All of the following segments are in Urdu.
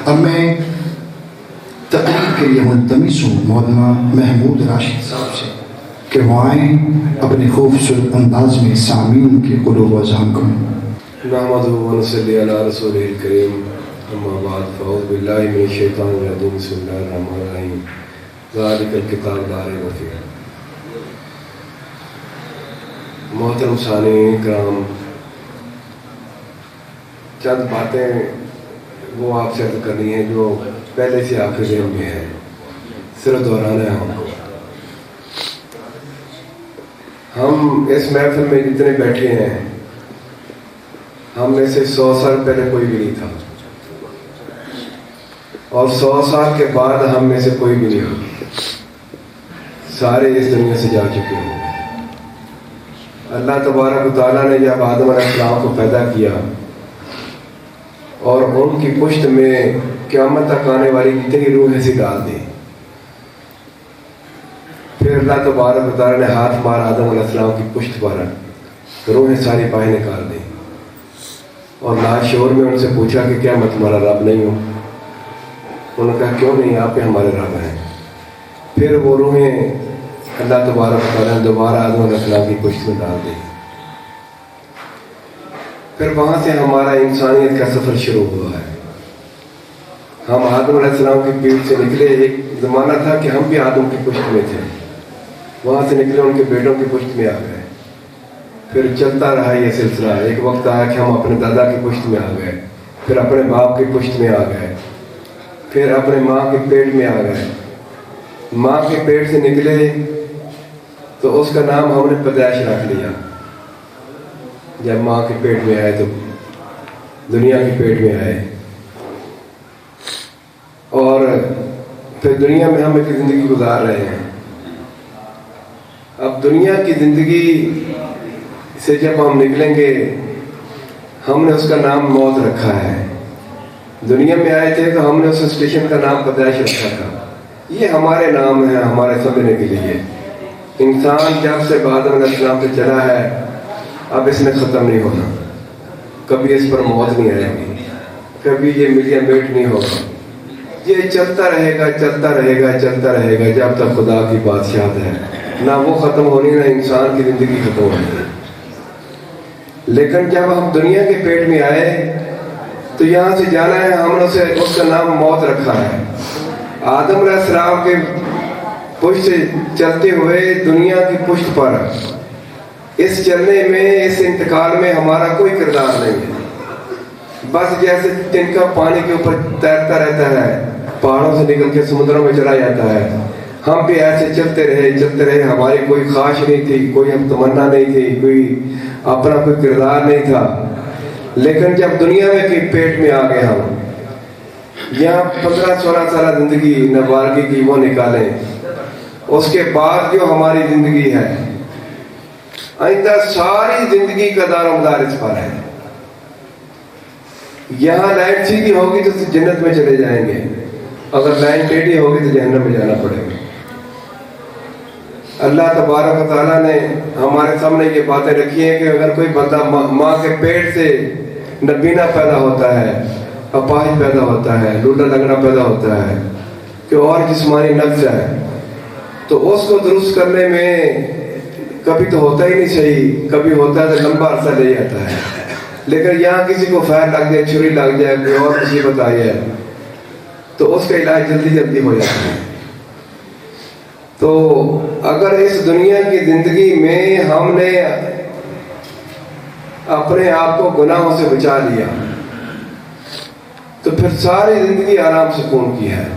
اب میں تقریر کے لیے ملتمس ہوں مولانا محمود راشد صاحب سے کہ وہ آئیں اپنے خوبصورت انداز میں سامعین کے قلوب و اذہان کو نحمدہ و نصلی علی رسولہ الکریم اما بعد فاعوذ باللہ من الشیطان الرجیم بسم اللہ الرحمن الرحیم ذالک الکتاب لا ریب فیہ۔ محترم سامعین کرام، چند باتیں وہ آپ سے عرض کرنی ہیں جو پہلے سے آپ کے ذہن میں ہے، صرف دہرانا ہے ہم کو۔ ہم اس محفل میں جتنے بیٹھے ہیں، ہم میں سے 100 سال پہلے کوئی بھی نہیں تھا، اور 100 سال کے بعد ہم میں سے کوئی بھی نہیں ہوگا، سارے اس دنیا سے جا چکے ہیں۔ اللہ تبارک و تعالیٰ نے جب آدم علیہ السلام کو پیدا کیا اور ان کی پشت میں قیامت تک آنے والی جتنی روح ایسی ڈال دی، پھر اللہ تبارک و تعالیٰ نے ہاتھ مارا آدم علیہ السلام کی پشت پر، روحیں ساری باہر نکال دی، اور لاشعور میں ان سے پوچھا کہ کیا میں تمہارا رب نہیں ہوں؟ انہوں نے کہا کیوں نہیں، آپ ہی ہمارے رب ہیں۔ پھر وہ روحیں اللہ تبارک و تعالیٰ نے دوبارہ آدم علیہ السلام کی پشت میں ڈال دی۔ پھر وہاں سے ہمارا انسانیت کا سفر شروع ہوا ہے۔ ہم آدم علیہ السلام کی پیٹھ سے نکلے، ایک زمانہ تھا کہ ہم بھی آدم کی پشت میں تھے، وہاں سے نکلے ان کے بیٹوں کی پشت میں آ گئے، پھر چلتا رہا یہ سلسلہ۔ ایک وقت آیا کہ ہم اپنے دادا کی پشت میں آ گئے، پھر اپنے باپ کی پشت میں آ گئے، پھر اپنے ماں کے پیٹ میں آ گئے۔ ماں کے پیٹ سے نکلے تو اس کا نام ہم نے پیدائش رکھ لیا۔ جب ماں کے پیٹ میں آئے تو دنیا کے پیٹ میں آئے، اور پھر دنیا میں ہم ایک زندگی گزار رہے ہیں۔ اب دنیا کی زندگی سے جب ہم نکلیں گے، ہم نے اس کا نام موت رکھا ہے۔ دنیا میں آئے تھے تو ہم نے اس اسٹیشن کا نام پیدائش رکھا تھا۔ یہ ہمارے نام ہیں ہمارے سمجھنے کے لیے۔ انسان جب سے آدم علیہ السلام سے چلا ہے، اب اس میں ختم نہیں ہونا، کبھی اس پر موت نہیں آئے گی، کبھی یہ ملیا میٹ نہیں ہوگا، یہ چلتا رہے گا چلتا رہے گا چلتا رہے گا جب تک خدا کی بادشاہت ہے۔ نہ وہ ختم ہونی، نہ انسان کی زندگی ختم ہونی۔ لیکن جب ہم دنیا کے پیٹ میں آئے تو یہاں سے جانا ہے، ہم نے اس کا نام موت رکھا ہے۔ آدم علیہ السلام کے پشت سے چلتے ہوئے دنیا کی پشت پر، اس چلنے میں، اس انتقال میں ہمارا کوئی کردار نہیں ہے۔ بس جیسے تنکا پانی کے اوپر تیرتا رہتا ہے، پہاڑوں سے نکل کے سمندروں میں چلا جاتا ہے، ہم بھی ایسے چلتے رہے، ہماری کوئی خواہش نہیں تھی، کوئی ہم تمنا نہیں تھی، کوئی اپنا کوئی کردار نہیں تھا۔ لیکن جب دنیا میں کے پیٹ میں آ گئے، ہم یہاں 15-16 سالہ زندگی نابالغی کی وہ نکالیں، اس کے بعد جو ہماری زندگی ہے، آئندہ ساری زندگی کا دار و مدار اس پر ہے۔ یہاں لائن سیدھی ہوگی تو جنت میں چلے جائیں گے، اگر لائن ٹیڑھی ہوگی تو جہنم میں جانا پڑے گا۔ اللہ تبارک و تعالیٰ نے ہمارے سامنے یہ باتیں رکھی ہیں کہ اگر کوئی بندہ ماں کے پیٹ سے نبینا پیدا ہوتا ہے، اپاہج پیدا ہوتا ہے، لولا لنگڑا پیدا ہوتا ہے، کہ اور جسمانی نقص ہے، تو اس کو درست کرنے میں کبھی تو ہوتا ہی نہیں صحیح، کبھی ہوتا ہے تو لمبا عرصہ لے جاتا ہے۔ لیکن یہاں کسی کو فیر لگ جائے، چھری لگ جائے، کوئی اور مصیبت آئی ہے تو اس کا علاج جلدی جلدی ہو جاتا ہے۔ تو اگر اس دنیا کی زندگی میں ہم نے اپنے آپ کو گناہوں سے بچا لیا تو پھر ساری زندگی آرام سکون کی ہے۔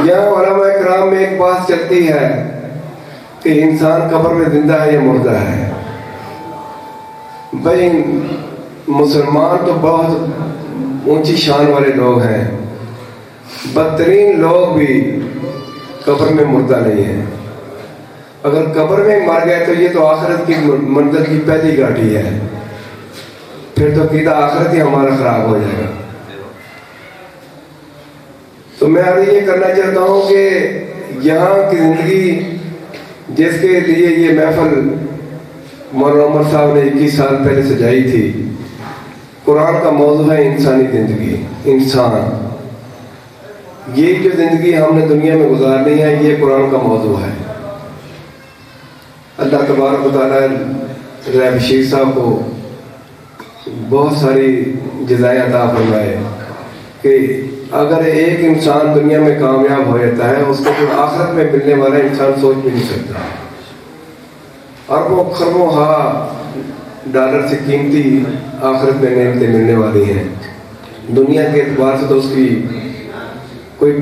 یہاں علماء کرام میں ایک بات چلتی ہے کہ انسان قبر میں زندہ ہے یا مردہ ہے۔ بھائی مسلمان تو بہت اونچی شان والے لوگ ہیں، بدترین لوگ بھی قبر میں مردہ نہیں ہیں۔ اگر قبر میں مر گئے تو یہ تو آخرت کی منزل کی پہلی گاٹی ہے، پھر تو عقیدہ آخرت ہی ہمارا خراب ہو جائے گا۔ تو میں ابھی یہ کرنا چاہتا ہوں کہ یہاں کی زندگی جس کے لیے یہ محفل مولانا عمر صاحب نے 21 سال پہلے سجائی تھی، قرآن کا موضوع ہے انسانی زندگی، انسان، یہ جو زندگی ہم نے دنیا میں گزارنی ہے یہ قرآن کا موضوع ہے۔ اللہ تبارک و تعالیٰ رائے بشیر صاحب کو بہت ساری جزائیں عطا فرمائے کہ اگر ایک انسان دنیا میں کامیاب ہو جاتا ہے اس کو جو آخرت میں ملنے والا انسان سوچ بھی نہیں سکتا۔ اربوں خربوں ڈالر سے قیمتی آخرت میں نعمتیں ملنے والی ہیں، دنیا کے اعتبار سے تو اس کی کوئی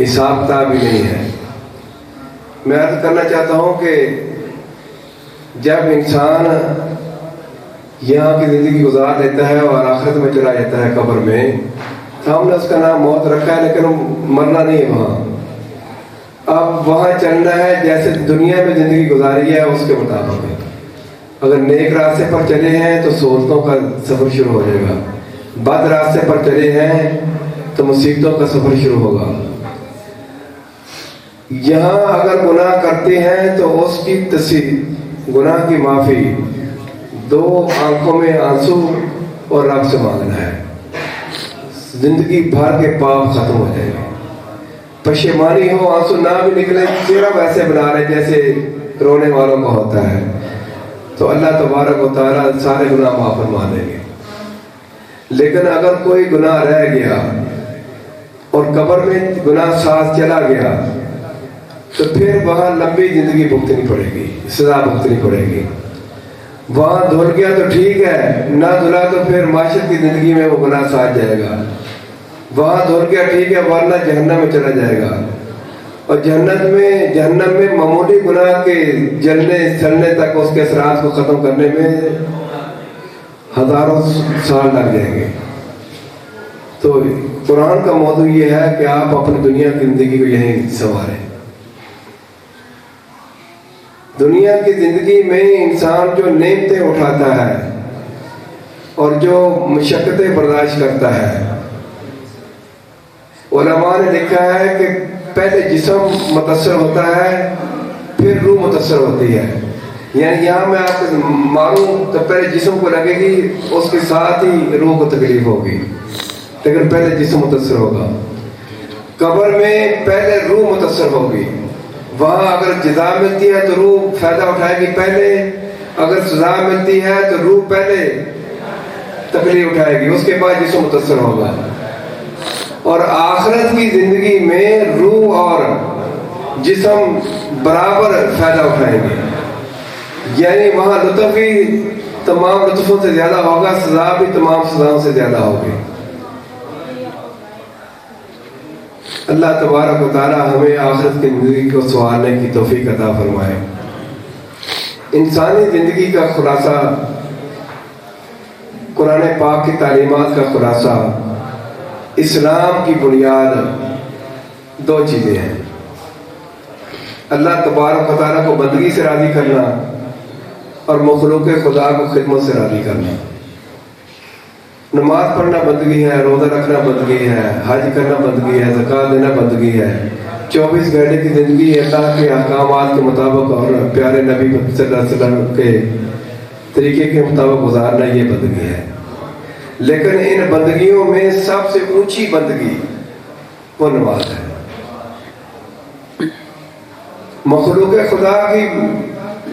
حساب کتاب بھی نہیں ہے۔ میں عرض کرنا چاہتا ہوں کہ جب انسان یہاں کی زندگی گزار لیتا ہے اور آخرت میں چلا جاتا ہے قبر میں، تو ہم نے اس کا نام موت رکھا ہے، لیکن مرنا نہیں ہے وہاں۔ اب وہاں چلنا ہے جیسے دنیا میں زندگی گزاری ہے اس کے مطابق۔ اگر نیک راستے پر چلے ہیں تو سہولتوں کا سفر شروع ہو جائے گا، بد راستے پر چلے ہیں تو مصیبتوں کا سفر شروع ہوگا۔ یہاں اگر گناہ کرتے ہیں تو اس کی تصحیح، گناہ کی معافی، 2 آنکھوں میں آنسو اور رب سے مانگنا ہے، زندگی بھر کے پاپ ختم ہو جائے گا۔ پشیمانی ہو، آنسو نہ بھی نکلے، چہرہ ویسے بنا رہے جیسے رونے والوں کا ہوتا ہے، تو اللہ تبارک و تعالیٰ سارے گناہ معاف فرما دیں گے۔ لیکن اگر کوئی گناہ رہ گیا اور قبر میں گناہ ساتھ چلا گیا تو پھر وہاں لمبی زندگی بھگتنی پڑے گی، سزا بھگتنی پڑے گی۔ وہاں دھل گیا تو ٹھیک ہے، نہ دھلا تو پھر معاشرت کی زندگی میں وہ گناہ ساتھ جائے گا۔ وہاں دھل گیا ٹھیک ہے، ورنہ جہنم میں چلا جائے گا، اور جہنم میں معمولی گناہ کے جلنے سلنے تک اس کے اثرات کو ختم کرنے میں ہزاروں سال لگ جائیں گے۔ تو قرآن کا موضوع یہ ہے کہ آپ اپنی دنیا کی زندگی کو یہیں سنواریں۔ دنیا کی زندگی میں انسان جو نعمتیں اٹھاتا ہے اور جو مشقتیں برداشت کرتا ہے، علماء نے لکھا ہے کہ پہلے جسم متاثر ہوتا ہے پھر روح متاثر ہوتی ہے۔ یعنی یہاں میں آپ کو ماروں تو پہلے جسم کو لگے گی، اس کے ساتھ ہی روح کو تکلیف ہوگی، لیکن پہلے جسم متاثر ہوگا۔ قبر میں پہلے روح متاثر ہوگی، وہاں اگر جزا ملتی ہے تو روح فائدہ اٹھائے گی پہلے، اگر سزا ملتی ہے تو روح پہلے تکلیف اٹھائے گی، اس کے بعد جسم متاثر ہوگا۔ اور آخرت کی زندگی میں روح اور جسم برابر فائدہ اٹھائیں گے، یعنی وہاں لطف بھی تمام لطفوں سے زیادہ ہوگا، سزا بھی تمام سزاؤں سے زیادہ ہوگی۔ اللہ تبارک و تعالیٰ ہمیں آخرت کی زندگی کو سنوارنے کی توفیق عطا فرمائے۔ انسانی زندگی کا خلاصہ، قرآن پاک کی تعلیمات کا خلاصہ، اسلام کی بنیاد 2 چیزیں ہیں: اللہ تبارک و تعالیٰ کو بندگی سے راضی کرنا اور مخلوق خدا کو خدمت سے راضی کرنا۔ نماز پڑھنا بندگی ہے، روزہ رکھنا بندگی ہے، حج کرنا بندگی ہے، زکوٰۃ دینا بندگی ہے، 24 گھنٹے کی زندگی اللہ کے احکامات کے مطابق اور پیارے نبی صلی اللہ علیہ وسلم کے طریقے کے مطابق گزارنا، یہ بندگی ہے۔ لیکن ان بندگیوں میں سب سے اونچی بندگی وہ نماز ہے۔ مخلوق خدا کی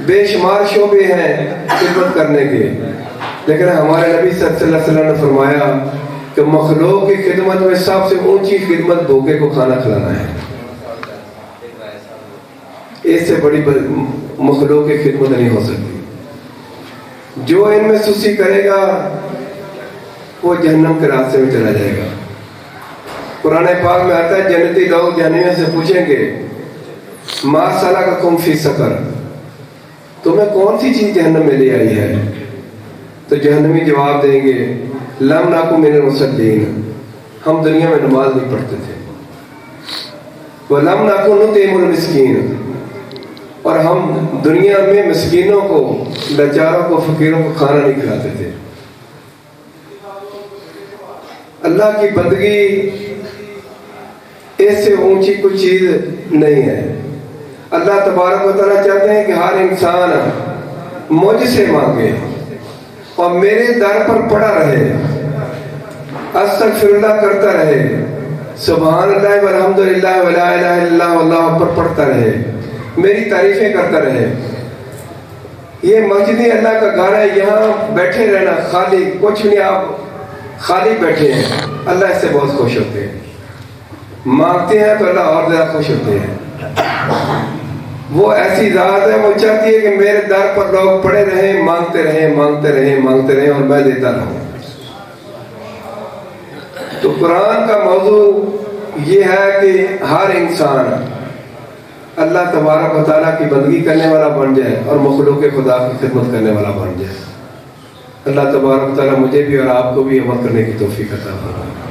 بے شمار شعبے ہیں خدمت کرنے کے، لیکن ہمارے نبی صلی اللہ علیہ وسلم نے فرمایا کہ مخلوق کی خدمت میں سب سے اونچی خدمت بھوکے کو کھانا کھلانا ہے۔ اس سے بڑی مخلوق کی خدمت نہیں ہو سکتی۔ جو ان میں سستی کرے گا وہ جہنم کے راستے میں چلا جائے گا۔ قرآن پاک میں آتا ہے جنتی لوگ جہنمیوں سے پوچھیں گے ما سلککم فی سقر، تمہیں کون سی چیز جہنم میں لے آئی ہے؟ تو جہنمی جواب دیں گے لم نکن من المصلین، ہم دنیا میں نماز نہیں پڑھتے تھے، وَلَمْ نَكُنْ نُطْعِمُ الْمِسْكِينَ، اور ہم دنیا میں مسکینوں کو، لاچاروں کو، فقیروں کو کھانا نہیں کھلاتے تھے۔ اللہ کی بندگی اس سے اونچی کوئی چیز نہیں ہے۔ اللہ تبارک و تعالیٰ چاہتے ہیں کہ ہر انسان مجھ سے مانگے اور میرے در پر پڑا رہے، استغفراللہ کرتا رہے، سبحان اللہ والحمدللہ ولا الہ الا اللہ واللہ اکبر پڑھتا رہے، میری تعریفیں کرتا رہے۔ یہ مسجد اللہ کا گھر ہے، یہاں بیٹھے رہنا خالی کچھ نہیں، آپ خالی بیٹھے ہیں، اللہ اس سے بہت خوش ہوتے ہیں۔ مانگتے ہیں تو اللہ اور زیادہ خوش ہوتے ہیں۔ وہ ایسی ذات ہے، وہ چاہتی ہے کہ میرے در پر لوگ پڑے رہیں، مانگتے رہیں مانگتے رہیں مانگتے رہیں اور میں دیتا رہوں۔ تو قرآن کا موضوع یہ ہے کہ ہر انسان اللہ تبارک و تعالیٰ کی بندگی کرنے والا بن جائے اور مخلوق خدا کی خدمت کرنے والا بن جائے۔ اللہ تبارک و تعالیٰ مجھے بھی اور آپ کو بھی عمل کرنے کی توفیق عطا فرمائے۔